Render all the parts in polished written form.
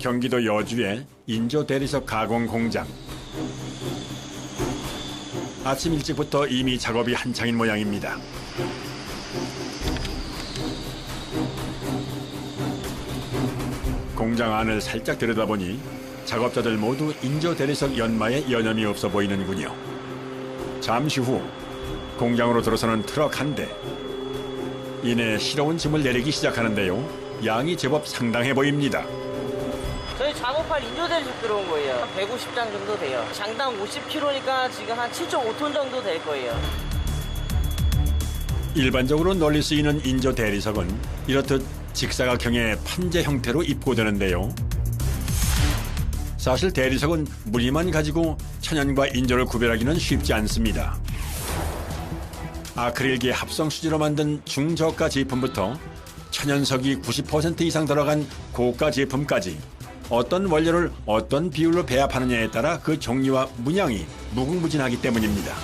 경기도 여주의 인조 대리석 가공 공장. 아침 일찍부터 이미 작업이 한창인 모양입니다. 공장 안을 살짝 들여다보니 작업자들 모두 인조 대리석 연마에 여념이 없어 보이는군요. 잠시 후 공장으로 들어서는 트럭 한 대. 이내 실어온 짐을 내리기 시작하는데요. 양이 제법 상당해 보입니다. 저희 작업할 인조 대리석 들어온 거예요. 한 150장 정도 돼요. 장당 50kg니까 지금 한 7.5톤 정도 될 거예요. 일반적으로 널리 쓰이는 인조 대리석은 이렇듯 직사각형의 판재 형태로 입고되는데요. 사실 대리석은 무늬만 가지고 천연과 인조를 구별하기는 쉽지 않습니다. 아크릴계 합성 수지로 만든 중저가 제품부터 천연석이 90% 이상 들어간 고가 제품까지 어떤 원료를 어떤 비율로 배합하느냐에 따라 그 종류와 문양이 무궁무진하기 때문입니다.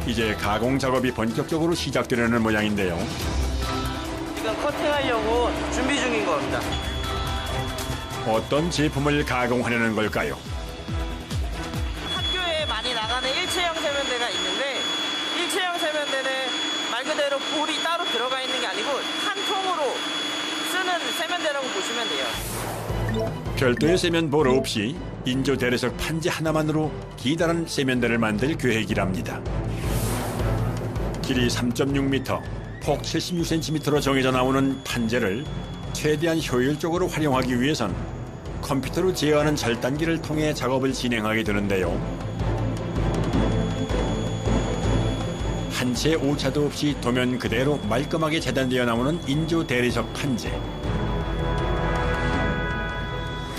이제 가공 작업이 본격적으로 시작되려는 모양인데요. 지금 커팅하려고 준비 중인 겁니다. 어떤 제품을 가공하려는 걸까요? 학교에 많이 나가는 일체형 세면대가 있는데 일체형 세면대는 말 그대로 볼이 따로 들어가 있는 게 아니고 한 통으로 쓰는 세면대라고 보시면 돼요. 별도의 세면볼 없이 인조 대리석 판재 하나만으로 기다란 세면대를 만들 계획이랍니다. 길이 3.6m, 폭 76cm로 정해져 나오는 판재를 최대한 효율적으로 활용하기 위해선 컴퓨터로 제어하는 절단기를 통해 작업을 진행하게 되는데요. 한 채 오차도 없이 도면 그대로 말끔하게 재단되어 나오는 인조 대리석 판재.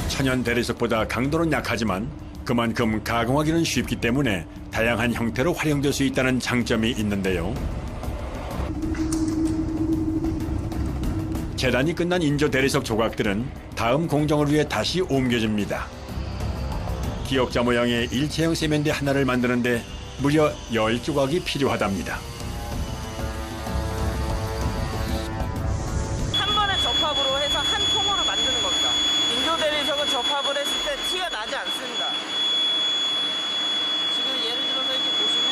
천연 대리석보다 강도는 약하지만 그만큼 가공하기는 쉽기 때문에 다양한 형태로 활용될 수 있다는 장점이 있는데요. 재단이 끝난 인조 대리석 조각들은 다음 공정을 위해 다시 옮겨집니다. 기역자 모양의 일체형 세면대 하나를 만드는데 무려 10조각이 필요하답니다. 한 번에 접합으로 해서 한 통으로 만드는 겁니다. 인조 대리석은 접합을 했을 때 티가 나지 않습니다. 지금 예를 들어서 이렇게 보시면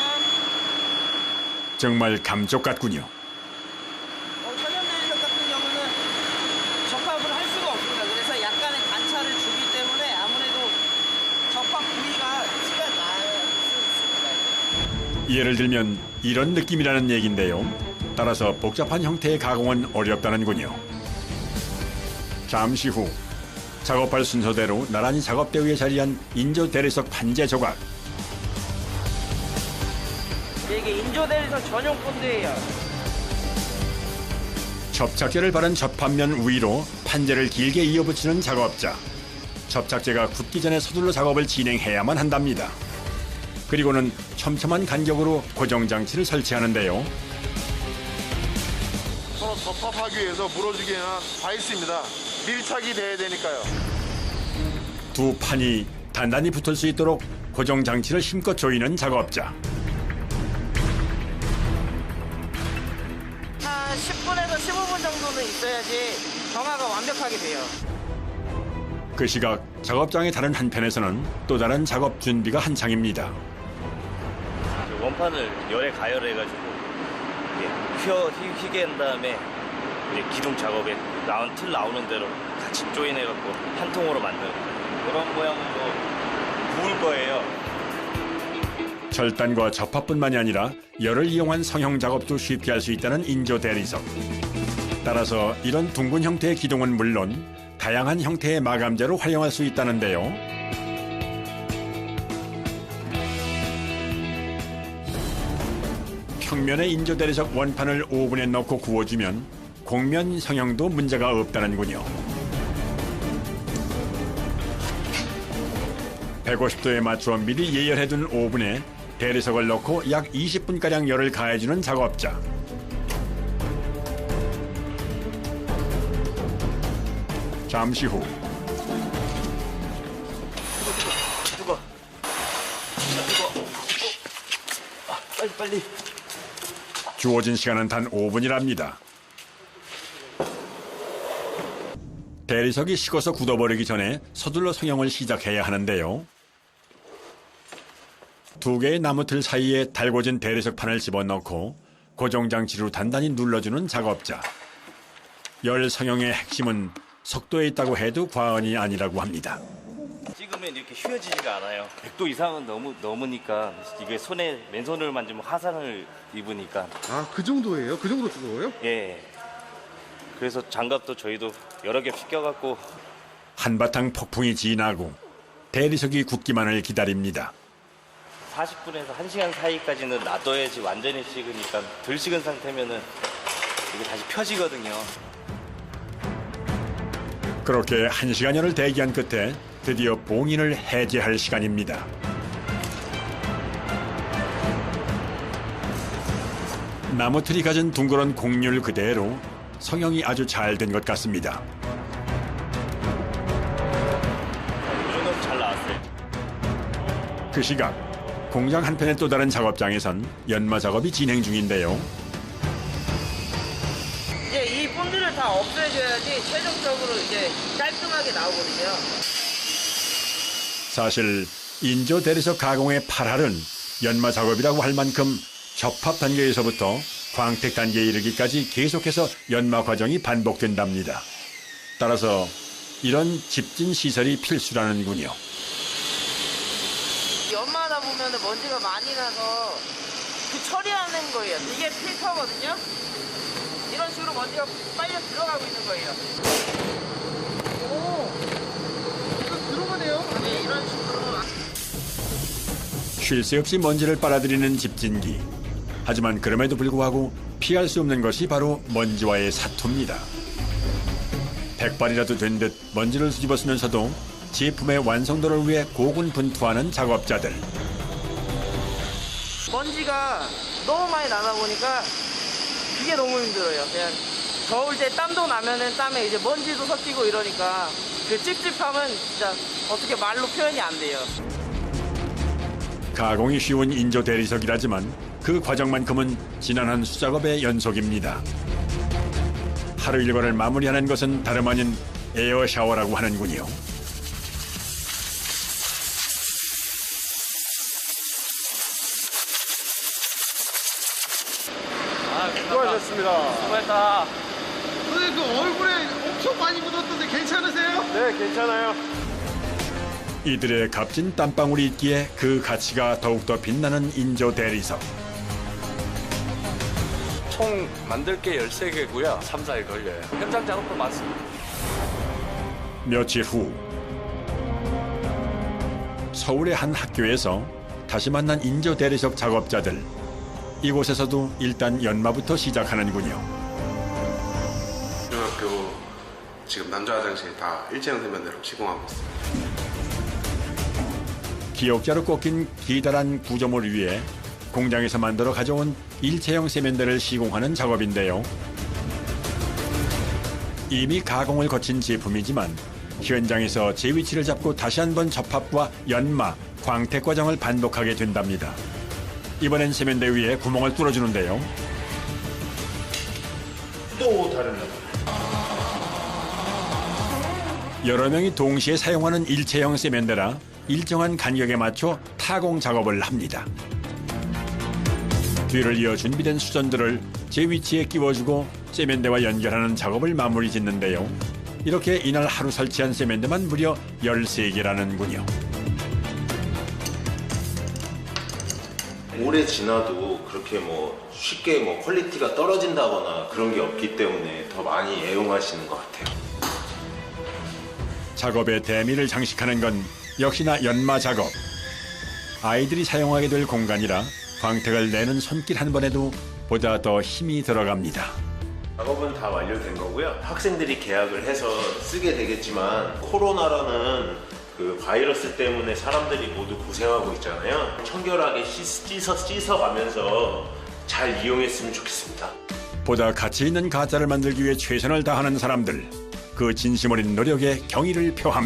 정말 감쪽 같군요. 천연 대리석 같은 경우는 접합을 할 수가 없습니다. 그래서 약간의 단차를 주기 때문에 아무래도 접합 부위가 티가 나요. 예를 들면 이런 느낌이라는 얘긴데요. 따라서 복잡한 형태의 가공은 어렵다는군요. 잠시 후 작업할 순서대로 나란히 작업대 위에 자리한 인조 대리석 판재 조각. 이게 인조 대리석 전용 본드예요. 접착제를 바른 접합면 위로 판재를 길게 이어붙이는 작업자. 접착제가 굳기 전에 서둘러 작업을 진행해야만 한답니다. 그리고는 촘촘한 간격으로 고정 장치를 설치하는데요. 서로 접합하기 위해서 물어주기에는 다 있습니다. 밀착이 돼야 되니까요. 두 판이 단단히 붙을 수 있도록 고정 장치를 힘껏 조이는 작업자. 한 10분에서 15분 정도는 있어야지 정화가 완벽하게 돼요. 그 시각 작업장의 다른 한편에서는 또 다른 작업 준비가 한창입니다. 원판을 열에 가열해가지고 휘게 한 다음에 이제 기둥 작업에 틀 나오는 대로 같이 조인해갖고 한 통으로 만드는 그런 모양으로 구울 거예요. 절단과 접합뿐만이 아니라 열을 이용한 성형 작업도 쉽게 할 수 있다는 인조 대리석. 따라서 이런 둥근 형태의 기둥은 물론 다양한 형태의 마감재로 활용할 수 있다는데요. 평면의 인조 대리석 원판을 오븐에 넣고 구워주면 곡면 성형도 문제가 없다는군요. 150도에 맞추어 미리 예열해둔 오븐에 대리석을 넣고 약 20분가량 열을 가해주는 작업자. 잠시 후 뜨거. 빨리. 주어진 시간은 단 5분이랍니다. 대리석이 식어서 굳어버리기 전에 서둘러 성형을 시작해야 하는데요. 두 개의 나무틀 사이에 달궈진 대리석 판을 집어넣고 고정장치로 단단히 눌러주는 작업자. 열 성형의 핵심은 속도에 있다고 해도 과언이 아니라고 합니다. 찍으면 이렇게 휘어지지가 않아요. 100도 이상은 넘으니까 이게 손에 맨손을 만지면 화상을 입으니까. 아, 그 정도예요? 그 정도 뜨거워요? 예. 그래서 장갑도 저희도 여러 겹씩 껴갖고 한바탕 폭풍이 지나고 대리석이 굳기만을 기다립니다. 40분에서 1시간 사이까지는 놔둬야지 완전히 식으니까 덜 식은 상태면은 이게 다시 펴지거든요. 그렇게 1시간여를 대기한 끝에 드디어 봉인을 해제할 시간입니다. 나무틀이 가진 둥그런 곡률 그대로 성형이 아주 잘 된 것 같습니다. 이 정도면 잘 나왔어요. 그 시각 공장 한편의 또 다른 작업장에선 연마 작업이 진행 중인데요. 이제 이 본드를 다 없애줘야지 최종적으로 이제 깔끔하게 나오거든요. 사실 인조 대리석 가공의 8할은 연마 작업이라고 할 만큼 접합 단계에서부터 광택 단계에 이르기까지 계속해서 연마 과정이 반복된답니다. 따라서 이런 집진 시설이 필수라는군요. 연마하다 보면 먼지가 많이 나서 그 처리하는 거예요. 이게 필터거든요. 이런 식으로 먼지가 빨려 들어가고 있는 거예요. 오, 이거 들어가네요. 네, 이런 식으로. 쉴 새 없이 먼지를 빨아들이는 집진기. 하지만 그럼에도 불구하고 피할 수 없는 것이 바로 먼지와의 사투입니다. 백발이라도 된 듯 먼지를 수집어 쓰면서도 제품의 완성도를 위해 고군분투하는 작업자들. 먼지가 너무 많이 나다 보니까 이게 너무 힘들어요. 그냥 더울 때 땀도 나면은 땀에 이제 먼지도 섞이고 이러니까 그 찝찝함은 진짜 어떻게 말로 표현이 안 돼요. 가공이 쉬운 인조 대리석이라지만 그 과정만큼은 지난한 수작업의 연속입니다. 하루 일과를 마무리하는 것은 다름 아닌 에어 샤워라고 하는군요. 수고하셨습니다. 수고했다. 선생님, 그 얼굴에 엄청 많이 묻었던데 괜찮으세요? 네, 괜찮아요. 이들의 값진 땀방울이 있기에 그 가치가 더욱더 빛나는 인조 대리석. 총 만들 게 13개고요. 3, 4일 걸려요. 현장 작업도 많습니다. 며칠 후 서울의 한 학교에서 다시 만난 인조 대리석 작업자들. 이곳에서도 일단 연마부터 시작하는군요. 중학교 지금 남자 화장실 다 일체형 세면대로 시공하고 있습니다. 기억자로 꺾인 기다란 구조물을 위해 공장에서 만들어 가져온 일체형 세면대를 시공하는 작업인데요. 이미 가공을 거친 제품이지만 현장에서 제 위치를 잡고 다시 한번 접합과 연마, 광택 과정을 반복하게 된답니다. 이번엔 세면대 위에 구멍을 뚫어주는데요. 또 다른 여러 명이 동시에 사용하는 일체형 세면대라 일정한 간격에 맞춰 타공 작업을 합니다. 뒤를 이어 준비된 수전들을 제 위치에 끼워주고 세면대와 연결하는 작업을 마무리 짓는데요. 이렇게 이날 하루 설치한 세면대만 무려 13개라는군요. 오래 지나도 그렇게 뭐 쉽게 뭐 퀄리티가 떨어진다거나 그런 게 없기 때문에 더 많이 애용하시는 것 같아요. 작업의 대미를 장식하는 건 역시나 연마 작업. 아이들이 사용하게 될 공간이라 광택을 내는 손길 한 번에도 보다 더 힘이 들어갑니다. 작업은 다 완료된 거고요. 학생들이 계약을 해서 쓰게 되겠지만 코로나라는 그 바이러스 때문에 사람들이 모두 고생하고 있잖아요. 청결하게 씻어가면서 잘 이용했으면 좋겠습니다. 보다 가치 있는 가짜를 만들기 위해 최선을 다하는 사람들. 그 진심 어린 노력에 경의를 표합니다.